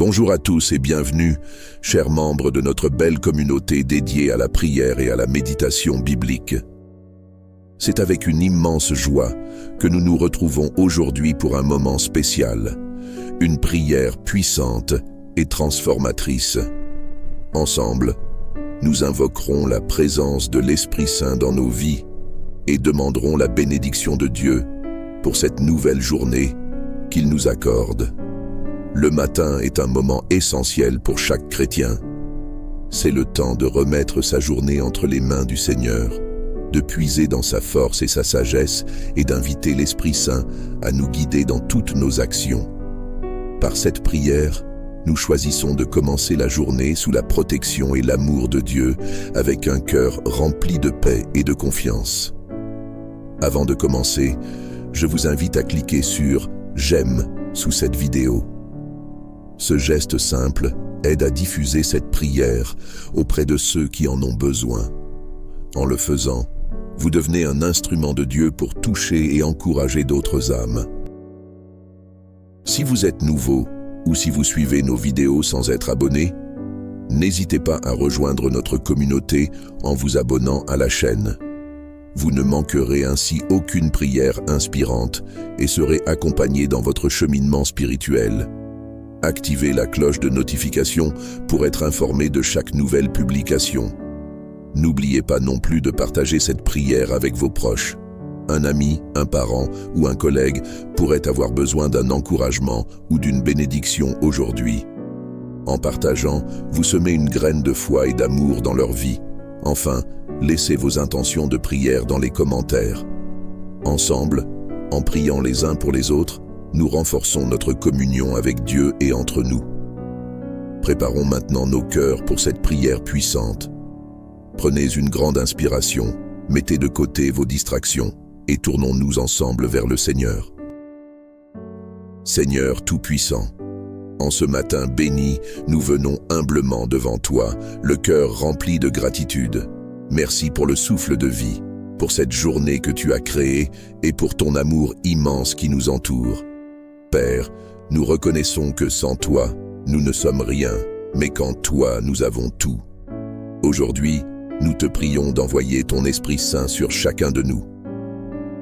Bonjour à tous et bienvenue, chers membres de notre belle communauté dédiée à la prière et à la méditation biblique. C'est avec une immense joie que nous nous retrouvons aujourd'hui pour un moment spécial, une prière puissante et transformatrice. Ensemble, nous invoquerons la présence de l'Esprit Saint dans nos vies et demanderons la bénédiction de Dieu pour cette nouvelle journée qu'il nous accorde. Le matin est un moment essentiel pour chaque chrétien. C'est le temps de remettre sa journée entre les mains du Seigneur, de puiser dans sa force et sa sagesse et d'inviter l'Esprit Saint à nous guider dans toutes nos actions. Par cette prière, nous choisissons de commencer la journée sous la protection et l'amour de Dieu avec un cœur rempli de paix et de confiance. Avant de commencer, je vous invite à cliquer sur « J'aime » sous cette vidéo. Ce geste simple aide à diffuser cette prière auprès de ceux qui en ont besoin. En le faisant, vous devenez un instrument de Dieu pour toucher et encourager d'autres âmes. Si vous êtes nouveau ou si vous suivez nos vidéos sans être abonné, n'hésitez pas à rejoindre notre communauté en vous abonnant à la chaîne. Vous ne manquerez ainsi aucune prière inspirante et serez accompagné dans votre cheminement spirituel. Activez la cloche de notification pour être informé de chaque nouvelle publication. N'oubliez pas non plus de partager cette prière avec vos proches. Un ami, un parent ou un collègue pourrait avoir besoin d'un encouragement ou d'une bénédiction aujourd'hui. En partageant, vous semez une graine de foi et d'amour dans leur vie. Enfin, laissez vos intentions de prière dans les commentaires. Ensemble, en priant les uns pour les autres, nous renforçons notre communion avec Dieu et entre nous. Préparons maintenant nos cœurs pour cette prière puissante. Prenez une grande inspiration, mettez de côté vos distractions et tournons-nous ensemble vers le Seigneur. Seigneur Tout-Puissant, en ce matin béni, nous venons humblement devant toi, le cœur rempli de gratitude. Merci pour le souffle de vie, pour cette journée que tu as créée et pour ton amour immense qui nous entoure. Père, nous reconnaissons que sans toi, nous ne sommes rien, mais qu'en toi, nous avons tout. Aujourd'hui, nous te prions d'envoyer ton Esprit Saint sur chacun de nous.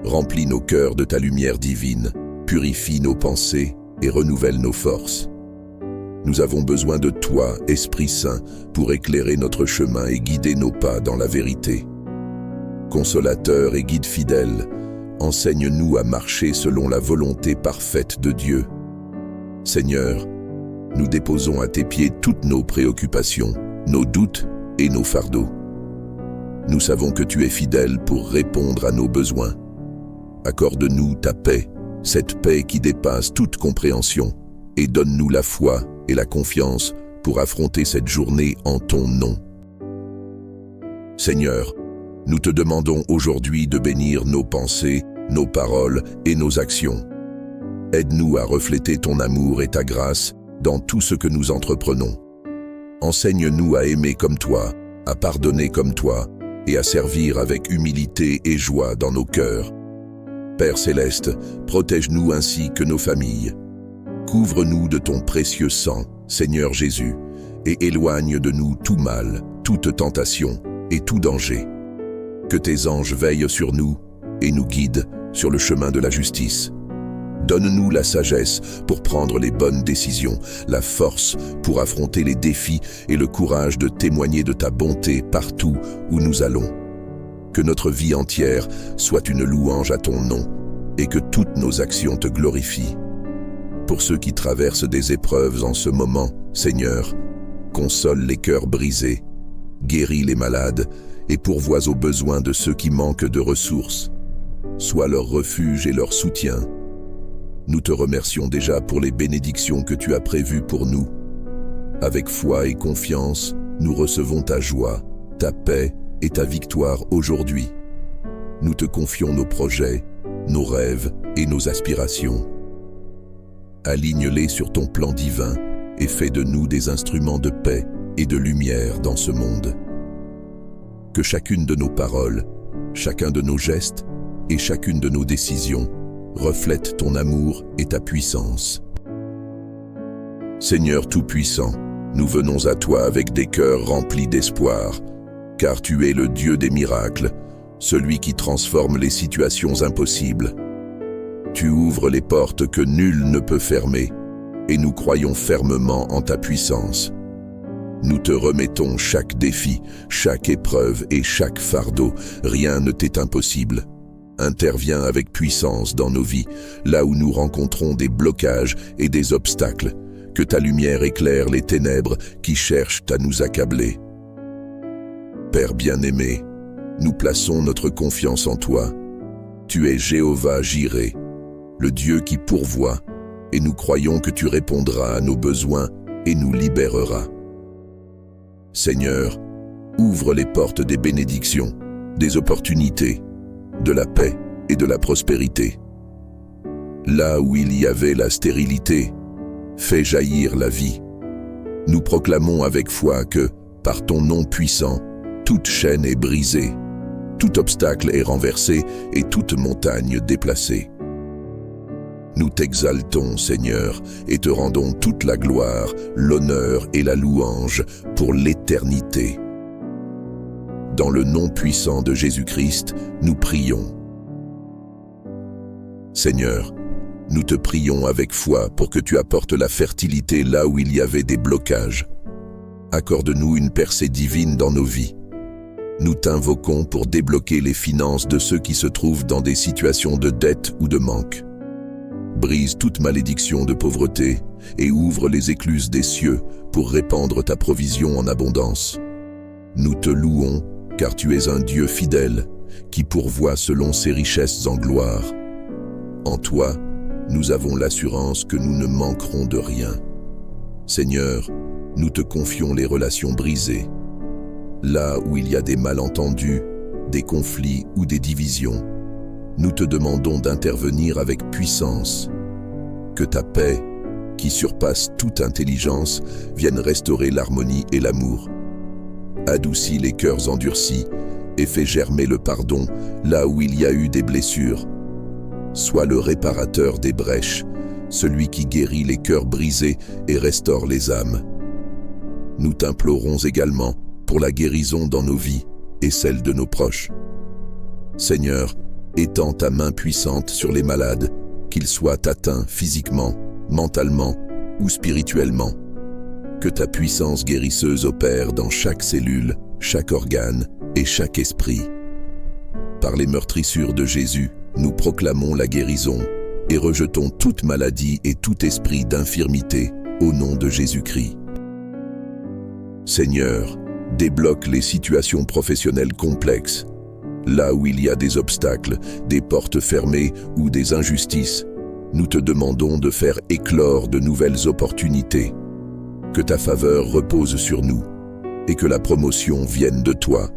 Remplis nos cœurs de ta lumière divine, purifie nos pensées et renouvelle nos forces. Nous avons besoin de toi, Esprit Saint, pour éclairer notre chemin et guider nos pas dans la vérité. Consolateur et guide fidèle, enseigne-nous à marcher selon la volonté parfaite de Dieu. Seigneur, nous déposons à tes pieds toutes nos préoccupations, nos doutes et nos fardeaux. Nous savons que tu es fidèle pour répondre à nos besoins. Accorde-nous ta paix, cette paix qui dépasse toute compréhension, et donne-nous la foi et la confiance pour affronter cette journée en ton nom. Seigneur, nous te demandons aujourd'hui de bénir nos pensées, nos paroles et nos actions. Aide-nous à refléter ton amour et ta grâce dans tout ce que nous entreprenons. Enseigne-nous à aimer comme toi, à pardonner comme toi et à servir avec humilité et joie dans nos cœurs. Père Céleste, protège-nous ainsi que nos familles. Couvre-nous de ton précieux sang, Seigneur Jésus, et éloigne de nous tout mal, toute tentation et tout danger. Que tes anges veillent sur nous et nous guident sur le chemin de la justice. Donne-nous la sagesse pour prendre les bonnes décisions, la force pour affronter les défis et le courage de témoigner de ta bonté partout où nous allons. Que notre vie entière soit une louange à ton nom et que toutes nos actions te glorifient. Pour ceux qui traversent des épreuves en ce moment, Seigneur, console les cœurs brisés, guéris les malades et pourvois aux besoins de ceux qui manquent de ressources. Sois leur refuge et leur soutien. Nous te remercions déjà pour les bénédictions que tu as prévues pour nous. Avec foi et confiance, nous recevons ta joie, ta paix et ta victoire aujourd'hui. Nous te confions nos projets, nos rêves et nos aspirations. Aligne-les sur ton plan divin et fais de nous des instruments de paix et de lumière dans ce monde. Que chacune de nos paroles, chacun de nos gestes et chacune de nos décisions reflète ton amour et ta puissance. Seigneur Tout-Puissant, nous venons à toi avec des cœurs remplis d'espoir, car tu es le Dieu des miracles, celui qui transforme les situations impossibles. Tu ouvres les portes que nul ne peut fermer, et nous croyons fermement en ta puissance. Nous te remettons chaque défi, chaque épreuve et chaque fardeau. Rien ne t'est impossible. Interviens avec puissance dans nos vies, là où nous rencontrons des blocages et des obstacles. Que ta lumière éclaire les ténèbres qui cherchent à nous accabler. Père bien-aimé, nous plaçons notre confiance en toi. Tu es Jéhovah Jireh, le Dieu qui pourvoit, et nous croyons que tu répondras à nos besoins et nous libéreras. Seigneur, ouvre les portes des bénédictions, des opportunités, de la paix et de la prospérité. Là où il y avait la stérilité, fais jaillir la vie. Nous proclamons avec foi que, par ton nom puissant, toute chaîne est brisée, tout obstacle est renversé et toute montagne déplacée. Nous t'exaltons, Seigneur, et te rendons toute la gloire, l'honneur et la louange pour l'éternité. Dans le nom puissant de Jésus-Christ, nous prions. Seigneur, nous te prions avec foi pour que tu apportes la fertilité là où il y avait des blocages. Accorde-nous une percée divine dans nos vies. Nous t'invoquons pour débloquer les finances de ceux qui se trouvent dans des situations de dette ou de manque. Brise toute malédiction de pauvreté et ouvre les écluses des cieux pour répandre ta provision en abondance. Nous te louons car tu es un Dieu fidèle qui pourvoit selon ses richesses en gloire. En toi, nous avons l'assurance que nous ne manquerons de rien. Seigneur, nous te confions les relations brisées. Là où il y a des malentendus, des conflits ou des divisions, nous te demandons d'intervenir avec puissance. Que ta paix, qui surpasse toute intelligence, vienne restaurer l'harmonie et l'amour. Adoucis les cœurs endurcis et fais germer le pardon là où il y a eu des blessures. Sois le réparateur des brèches, celui qui guérit les cœurs brisés et restaure les âmes. Nous t'implorons également pour la guérison dans nos vies et celle de nos proches. Seigneur, étends ta main puissante sur les malades, qu'ils soient atteints physiquement, mentalement ou spirituellement. Que ta puissance guérisseuse opère dans chaque cellule, chaque organe et chaque esprit. Par les meurtrissures de Jésus, nous proclamons la guérison et rejetons toute maladie et tout esprit d'infirmité au nom de Jésus-Christ. Seigneur, débloque les situations professionnelles complexes. Là où il y a des obstacles, des portes fermées ou des injustices, nous te demandons de faire éclore de nouvelles opportunités. Que ta faveur repose sur nous et que la promotion vienne de toi.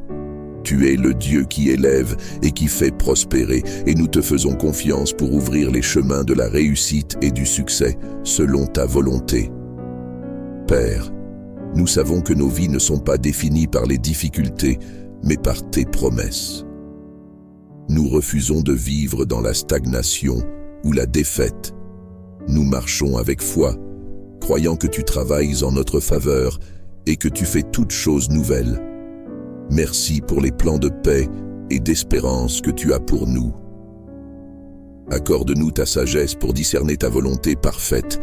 Tu es le Dieu qui élève et qui fait prospérer, et nous te faisons confiance pour ouvrir les chemins de la réussite et du succès selon ta volonté. Père, nous savons que nos vies ne sont pas définies par les difficultés, mais par tes promesses. Nous refusons de vivre dans la stagnation ou la défaite. Nous marchons avec foi, croyant que tu travailles en notre faveur et que tu fais toutes choses nouvelles. Merci pour les plans de paix et d'espérance que tu as pour nous. Accorde-nous ta sagesse pour discerner ta volonté parfaite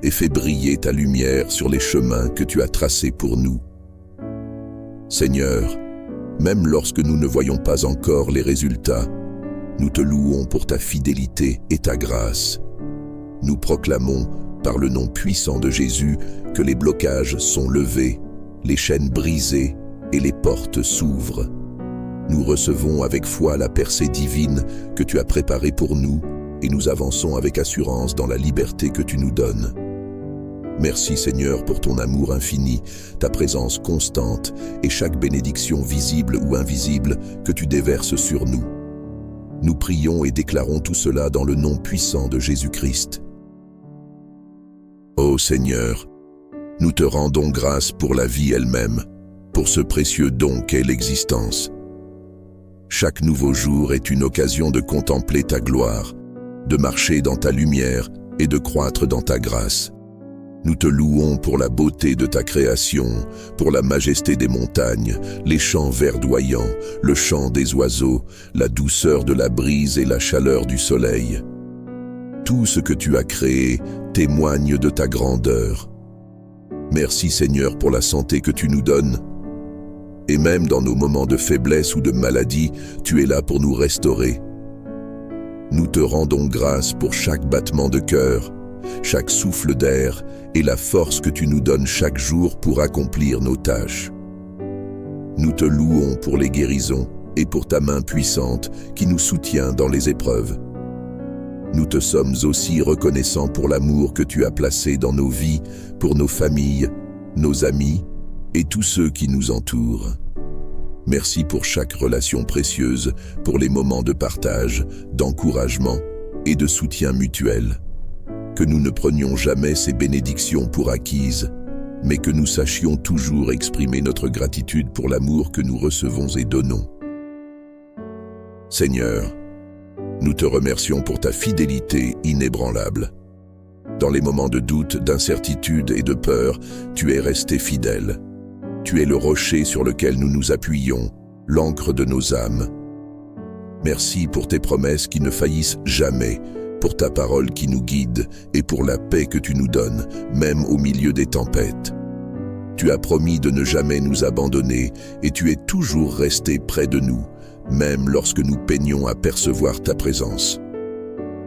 et fais briller ta lumière sur les chemins que tu as tracés pour nous. Seigneur, même lorsque nous ne voyons pas encore les résultats, nous te louons pour ta fidélité et ta grâce. Nous proclamons, par le nom puissant de Jésus, que les blocages sont levés, les chaînes brisées et les portes s'ouvrent. Nous recevons avec foi la percée divine que tu as préparée pour nous et nous avançons avec assurance dans la liberté que tu nous donnes. Merci Seigneur pour ton amour infini, ta présence constante et chaque bénédiction visible ou invisible que tu déverses sur nous. Nous prions et déclarons tout cela dans le nom puissant de Jésus-Christ. Ô Seigneur, nous te rendons grâce pour la vie elle-même, pour ce précieux don qu'est l'existence. Chaque nouveau jour est une occasion de contempler ta gloire, de marcher dans ta lumière et de croître dans ta grâce. Nous te louons pour la beauté de ta création, pour la majesté des montagnes, les champs verdoyants, le chant des oiseaux, la douceur de la brise et la chaleur du soleil. Tout ce que tu as créé témoigne de ta grandeur. Merci Seigneur pour la santé que tu nous donnes. Et même dans nos moments de faiblesse ou de maladie, tu es là pour nous restaurer. Nous te rendons grâce pour chaque battement de cœur, chaque souffle d'air et la force que tu nous donnes chaque jour pour accomplir nos tâches. Nous te louons pour les guérisons et pour ta main puissante qui nous soutient dans les épreuves. Nous te sommes aussi reconnaissants pour l'amour que tu as placé dans nos vies, pour nos familles, nos amis et tous ceux qui nous entourent. Merci pour chaque relation précieuse, pour les moments de partage, d'encouragement et de soutien mutuel. Que nous ne prenions jamais ces bénédictions pour acquises, mais que nous sachions toujours exprimer notre gratitude pour l'amour que nous recevons et donnons. Seigneur, nous te remercions pour ta fidélité inébranlable. Dans les moments de doute, d'incertitude et de peur, tu es resté fidèle. Tu es le rocher sur lequel nous nous appuyons, l'ancre de nos âmes. Merci pour tes promesses qui ne faillissent jamais, pour ta parole qui nous guide et pour la paix que tu nous donnes, même au milieu des tempêtes. Tu as promis de ne jamais nous abandonner et tu es toujours resté près de nous, même lorsque nous peignons à percevoir ta présence.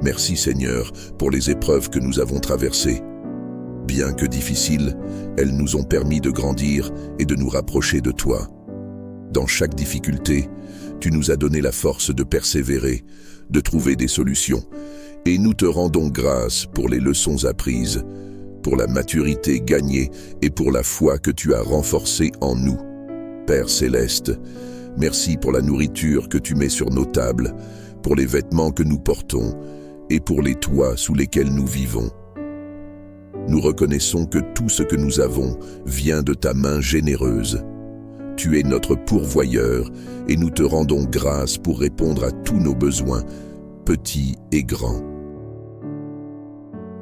Merci Seigneur pour les épreuves que nous avons traversées. Bien que difficiles, elles nous ont permis de grandir et de nous rapprocher de toi. Dans chaque difficulté, tu nous as donné la force de persévérer, de trouver des solutions, et nous te rendons grâce pour les leçons apprises, pour la maturité gagnée et pour la foi que tu as renforcée en nous. Père Céleste, merci pour la nourriture que tu mets sur nos tables, pour les vêtements que nous portons et pour les toits sous lesquels nous vivons. Nous reconnaissons que tout ce que nous avons vient de ta main généreuse. Tu es notre pourvoyeur et nous te rendons grâce pour répondre à tous nos besoins, petits et grands.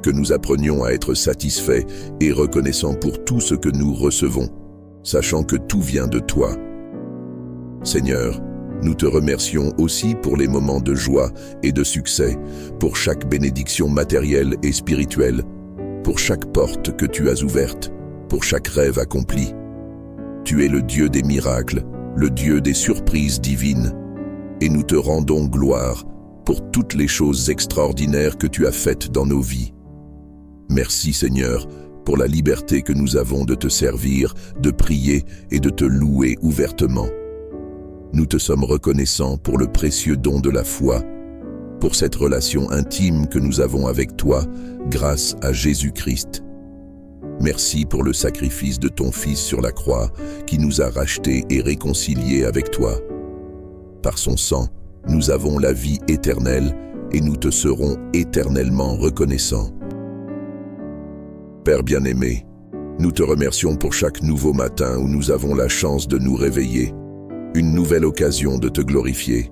Que nous apprenions à être satisfaits et reconnaissants pour tout ce que nous recevons, sachant que tout vient de toi. Seigneur, nous te remercions aussi pour les moments de joie et de succès, pour chaque bénédiction matérielle et spirituelle, pour chaque porte que tu as ouverte, pour chaque rêve accompli. Tu es le Dieu des miracles, le Dieu des surprises divines, et nous te rendons gloire pour toutes les choses extraordinaires que tu as faites dans nos vies. Merci Seigneur pour la liberté que nous avons de te servir, de prier et de te louer ouvertement. Nous te sommes reconnaissants pour le précieux don de la foi, pour cette relation intime que nous avons avec toi grâce à Jésus-Christ. Merci pour le sacrifice de ton Fils sur la croix qui nous a rachetés et réconciliés avec toi. Par son sang, nous avons la vie éternelle et nous te serons éternellement reconnaissants. Père bien-aimé, nous te remercions pour chaque nouveau matin où nous avons la chance de nous réveiller, une nouvelle occasion de te glorifier.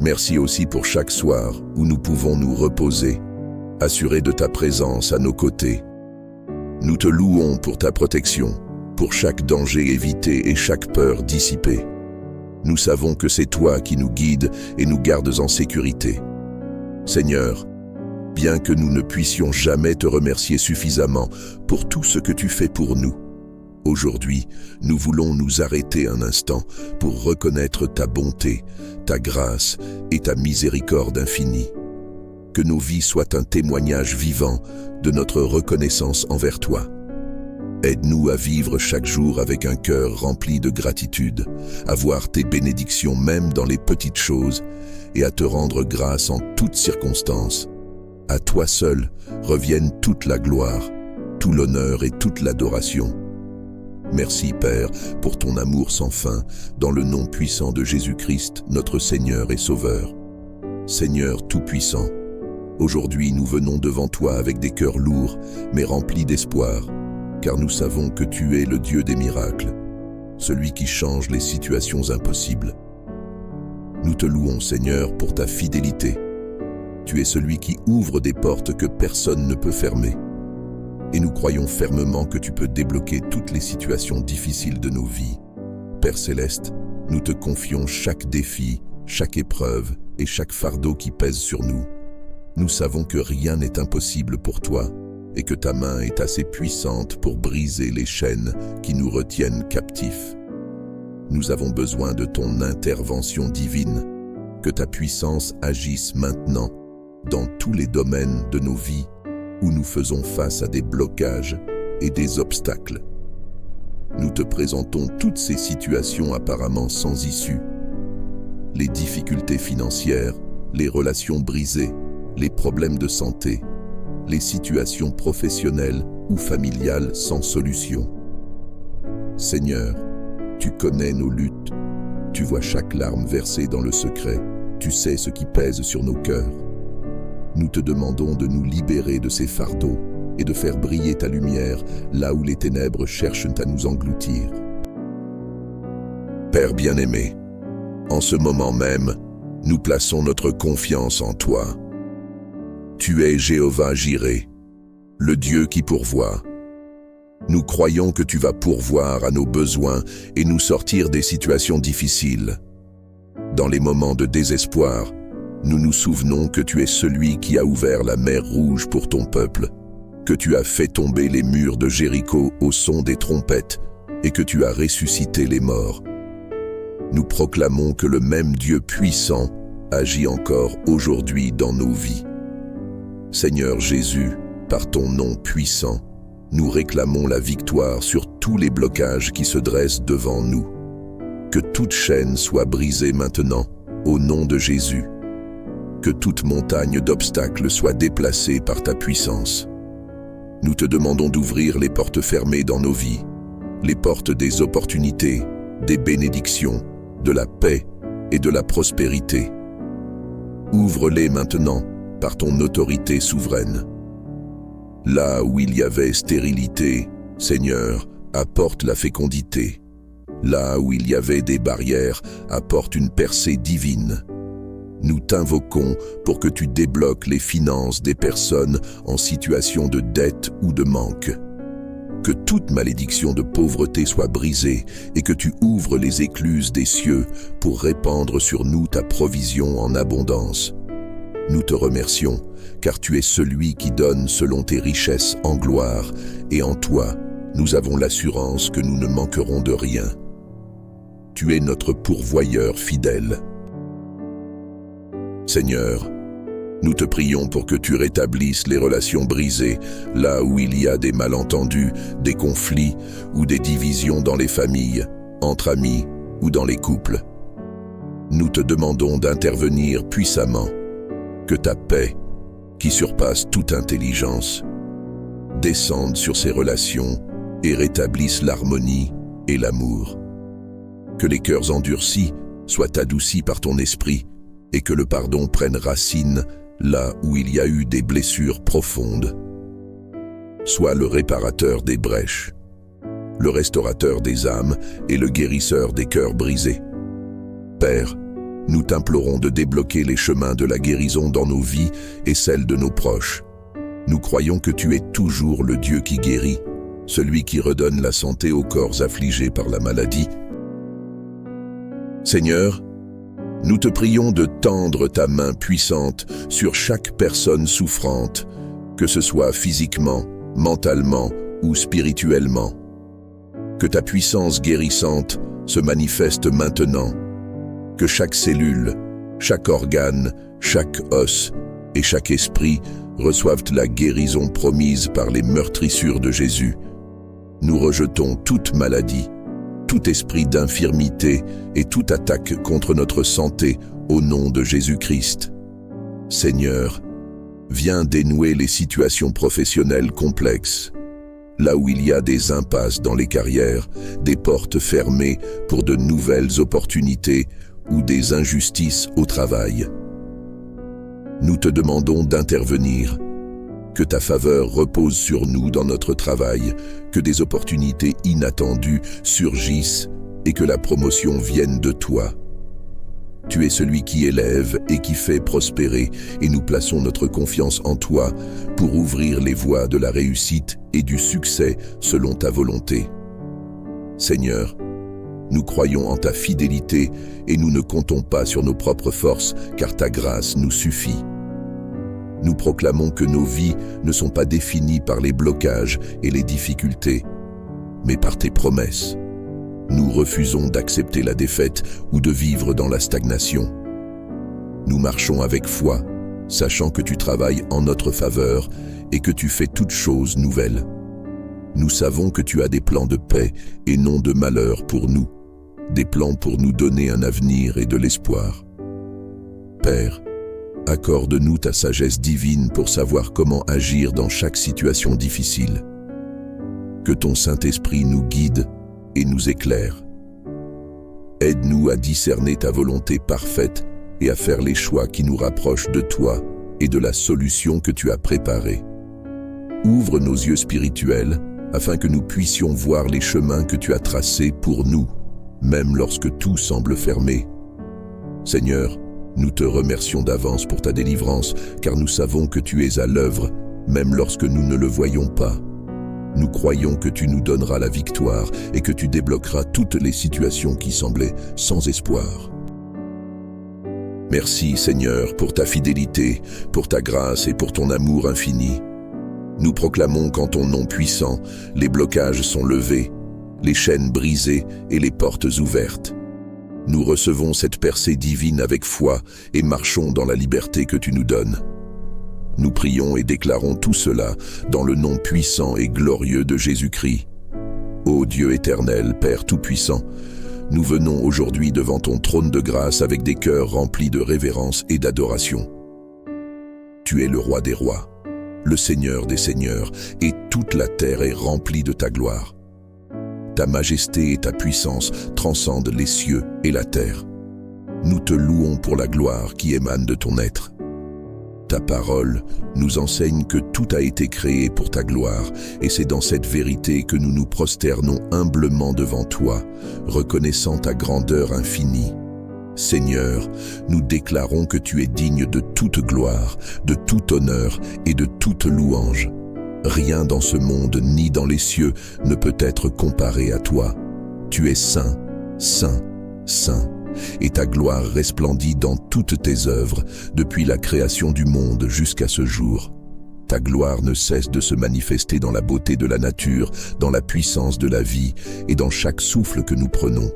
Merci aussi pour chaque soir où nous pouvons nous reposer, assurés de ta présence à nos côtés. Nous te louons pour ta protection, pour chaque danger évité et chaque peur dissipée. Nous savons que c'est toi qui nous guides et nous gardes en sécurité. Seigneur, bien que nous ne puissions jamais te remercier suffisamment pour tout ce que tu fais pour nous, aujourd'hui, nous voulons nous arrêter un instant pour reconnaître ta bonté, ta grâce et ta miséricorde infinie. Que nos vies soient un témoignage vivant de notre reconnaissance envers toi. Aide-nous à vivre chaque jour avec un cœur rempli de gratitude, à voir tes bénédictions même dans les petites choses et à te rendre grâce en toutes circonstances. À toi seul revienne toute la gloire, tout l'honneur et toute l'adoration. Merci Père pour ton amour sans fin, dans le nom puissant de Jésus-Christ, notre Seigneur et Sauveur. Seigneur Tout-Puissant, aujourd'hui nous venons devant toi avec des cœurs lourds, mais remplis d'espoir, car nous savons que tu es le Dieu des miracles, celui qui change les situations impossibles. Nous te louons Seigneur pour ta fidélité. Tu es celui qui ouvre des portes que personne ne peut fermer. et nous croyons fermement que tu peux débloquer toutes les situations difficiles de nos vies. Père Céleste, nous te confions chaque défi, chaque épreuve et chaque fardeau qui pèse sur nous. Nous savons que rien n'est impossible pour toi et que ta main est assez puissante pour briser les chaînes qui nous retiennent captifs. Nous avons besoin de ton intervention divine, que ta puissance agisse maintenant dans tous les domaines de nos vies où nous faisons face à des blocages et des obstacles. Nous te présentons toutes ces situations apparemment sans issue. Les difficultés financières, les relations brisées, les problèmes de santé, les situations professionnelles ou familiales sans solution. Seigneur, tu connais nos luttes, tu vois chaque larme versée dans le secret, tu sais ce qui pèse sur nos cœurs. Nous te demandons de nous libérer de ces fardeaux et de faire briller ta lumière là où les ténèbres cherchent à nous engloutir. Père bien-aimé, en ce moment même, nous plaçons notre confiance en toi. Tu es Jéhovah Jireh, le Dieu qui pourvoit. Nous croyons que tu vas pourvoir à nos besoins et nous sortir des situations difficiles. Dans les moments de désespoir, nous nous souvenons que tu es celui qui a ouvert la mer Rouge pour ton peuple, que tu as fait tomber les murs de Jéricho au son des trompettes et que tu as ressuscité les morts. Nous proclamons que le même Dieu puissant agit encore aujourd'hui dans nos vies. Seigneur Jésus, par ton nom puissant, nous réclamons la victoire sur tous les blocages qui se dressent devant nous. Que toute chaîne soit brisée maintenant, au nom de Jésus. Que toute montagne d'obstacles soit déplacée par ta puissance. Nous te demandons d'ouvrir les portes fermées dans nos vies, les portes des opportunités, des bénédictions, de la paix et de la prospérité. Ouvre-les maintenant par ton autorité souveraine. Là où il y avait stérilité, Seigneur, apporte la fécondité. Là où il y avait des barrières, apporte une percée divine. Nous t'invoquons pour que tu débloques les finances des personnes en situation de dette ou de manque. Que toute malédiction de pauvreté soit brisée et que tu ouvres les écluses des cieux pour répandre sur nous ta provision en abondance. Nous te remercions, car tu es celui qui donne selon tes richesses en gloire, et en toi, nous avons l'assurance que nous ne manquerons de rien. Tu es notre pourvoyeur fidèle. Seigneur, nous te prions pour que tu rétablisses les relations brisées, là où il y a des malentendus, des conflits ou des divisions dans les familles, entre amis ou dans les couples. Nous te demandons d'intervenir puissamment, que ta paix, qui surpasse toute intelligence, descende sur ces relations et rétablisse l'harmonie et l'amour. Que les cœurs endurcis soient adoucis par ton esprit et que le pardon prenne racine là où il y a eu des blessures profondes. Sois le réparateur des brèches, le restaurateur des âmes et le guérisseur des cœurs brisés. Père, nous t'implorons de débloquer les chemins de la guérison dans nos vies et celles de nos proches. Nous croyons que tu es toujours le Dieu qui guérit, celui qui redonne la santé aux corps affligés par la maladie. Seigneur, nous te prions de tendre ta main puissante sur chaque personne souffrante, que ce soit physiquement, mentalement ou spirituellement. Que ta puissance guérissante se manifeste maintenant. Que chaque cellule, chaque organe, chaque os et chaque esprit reçoivent la guérison promise par les meurtrissures de Jésus. Nous rejetons toute maladie, tout esprit d'infirmité et toute attaque contre notre santé au nom de Jésus-Christ. Seigneur, viens dénouer les situations professionnelles complexes, là où il y a des impasses dans les carrières, des portes fermées pour de nouvelles opportunités ou des injustices au travail. Nous te demandons d'intervenir, que ta faveur repose sur nous dans notre travail, que des opportunités inattendues surgissent et que la promotion vienne de toi. Tu es celui qui élève et qui fait prospérer, et nous plaçons notre confiance en toi pour ouvrir les voies de la réussite et du succès selon ta volonté. Seigneur, nous croyons en ta fidélité et nous ne comptons pas sur nos propres forces, car ta grâce nous suffit. Nous proclamons que nos vies ne sont pas définies par les blocages et les difficultés, mais par tes promesses. Nous refusons d'accepter la défaite ou de vivre dans la stagnation. Nous marchons avec foi, sachant que tu travailles en notre faveur et que tu fais toutes choses nouvelles. Nous savons que tu as des plans de paix et non de malheur pour nous, des plans pour nous donner un avenir et de l'espoir. Père, accorde-nous ta sagesse divine pour savoir comment agir dans chaque situation difficile. Que ton Saint-Esprit nous guide et nous éclaire. Aide-nous à discerner ta volonté parfaite et à faire les choix qui nous rapprochent de toi et de la solution que tu as préparée. Ouvre nos yeux spirituels afin que nous puissions voir les chemins que tu as tracés pour nous, même lorsque tout semble fermé. Seigneur, nous te remercions d'avance pour ta délivrance, car nous savons que tu es à l'œuvre, même lorsque nous ne le voyons pas. Nous croyons que tu nous donneras la victoire et que tu débloqueras toutes les situations qui semblaient sans espoir. Merci Seigneur pour ta fidélité, pour ta grâce et pour ton amour infini. Nous proclamons qu'en ton nom puissant, les blocages sont levés, les chaînes brisées et les portes ouvertes. Nous recevons cette percée divine avec foi et marchons dans la liberté que tu nous donnes. Nous prions et déclarons tout cela dans le nom puissant et glorieux de Jésus-Christ. Ô Dieu éternel, Père tout-puissant, nous venons aujourd'hui devant ton trône de grâce avec des cœurs remplis de révérence et d'adoration. Tu es le roi des rois, le Seigneur des seigneurs, et toute la terre est remplie de ta gloire. Ta majesté et ta puissance transcendent les cieux et la terre. Nous te louons pour la gloire qui émane de ton être. Ta parole nous enseigne que tout a été créé pour ta gloire, et c'est dans cette vérité que nous nous prosternons humblement devant toi, reconnaissant ta grandeur infinie. Seigneur, nous déclarons que tu es digne de toute gloire, de tout honneur et de toute louange. Rien dans ce monde ni dans les cieux ne peut être comparé à toi. Tu es saint, saint, saint. Et ta gloire resplendit dans toutes tes œuvres, depuis la création du monde jusqu'à ce jour. Ta gloire ne cesse de se manifester dans la beauté de la nature, dans la puissance de la vie et dans chaque souffle que nous prenons.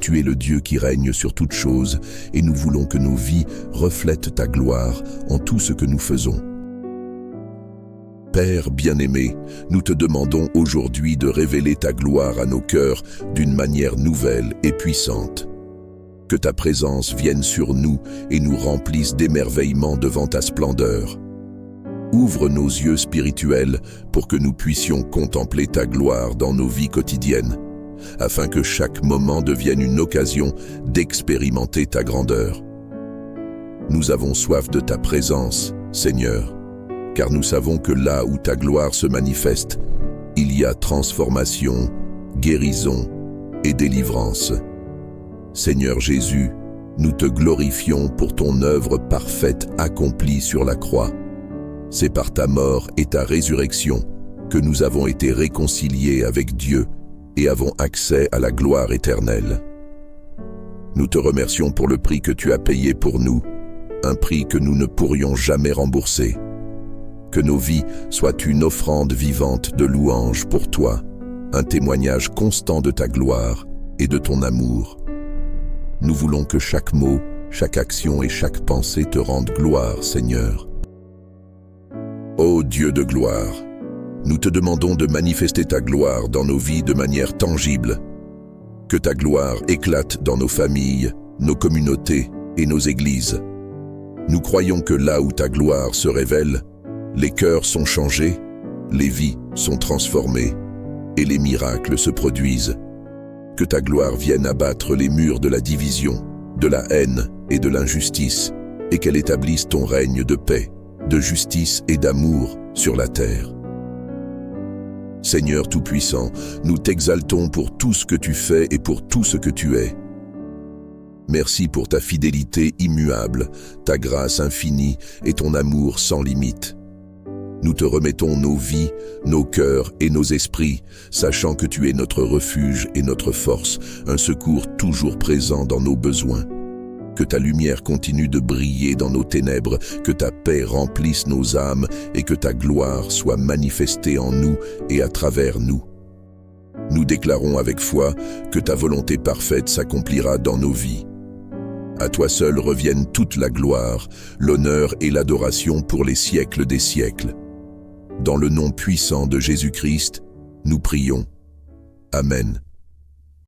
Tu es le Dieu qui règne sur toutes choses, et nous voulons que nos vies reflètent ta gloire en tout ce que nous faisons. Père bien-aimé, nous te demandons aujourd'hui de révéler ta gloire à nos cœurs d'une manière nouvelle et puissante. Que ta présence vienne sur nous et nous remplisse d'émerveillement devant ta splendeur. Ouvre nos yeux spirituels pour que nous puissions contempler ta gloire dans nos vies quotidiennes, afin que chaque moment devienne une occasion d'expérimenter ta grandeur. Nous avons soif de ta présence, Seigneur, car nous savons que là où ta gloire se manifeste, il y a transformation, guérison et délivrance. Seigneur Jésus, nous te glorifions pour ton œuvre parfaite accomplie sur la croix. C'est par ta mort et ta résurrection que nous avons été réconciliés avec Dieu et avons accès à la gloire éternelle. Nous te remercions pour le prix que tu as payé pour nous, un prix que nous ne pourrions jamais rembourser. Que nos vies soient une offrande vivante de louange pour toi, un témoignage constant de ta gloire et de ton amour. Nous voulons que chaque mot, chaque action et chaque pensée te rendent gloire, Seigneur. Ô Dieu de gloire, nous te demandons de manifester ta gloire dans nos vies de manière tangible. Que ta gloire éclate dans nos familles, nos communautés et nos églises. Nous croyons que là où ta gloire se révèle, les cœurs sont changés, les vies sont transformées et les miracles se produisent. Que ta gloire vienne abattre les murs de la division, de la haine et de l'injustice, et qu'elle établisse ton règne de paix, de justice et d'amour sur la terre. Seigneur Tout-Puissant, nous t'exaltons pour tout ce que tu fais et pour tout ce que tu es. Merci pour ta fidélité immuable, ta grâce infinie et ton amour sans limite. Nous te remettons nos vies, nos cœurs et nos esprits, sachant que tu es notre refuge et notre force, un secours toujours présent dans nos besoins. Que ta lumière continue de briller dans nos ténèbres, que ta paix remplisse nos âmes et que ta gloire soit manifestée en nous et à travers nous. Nous déclarons avec foi que ta volonté parfaite s'accomplira dans nos vies. À toi seul reviennent toute la gloire, l'honneur et l'adoration pour les siècles des siècles. Dans le nom puissant de Jésus-Christ, nous prions. Amen.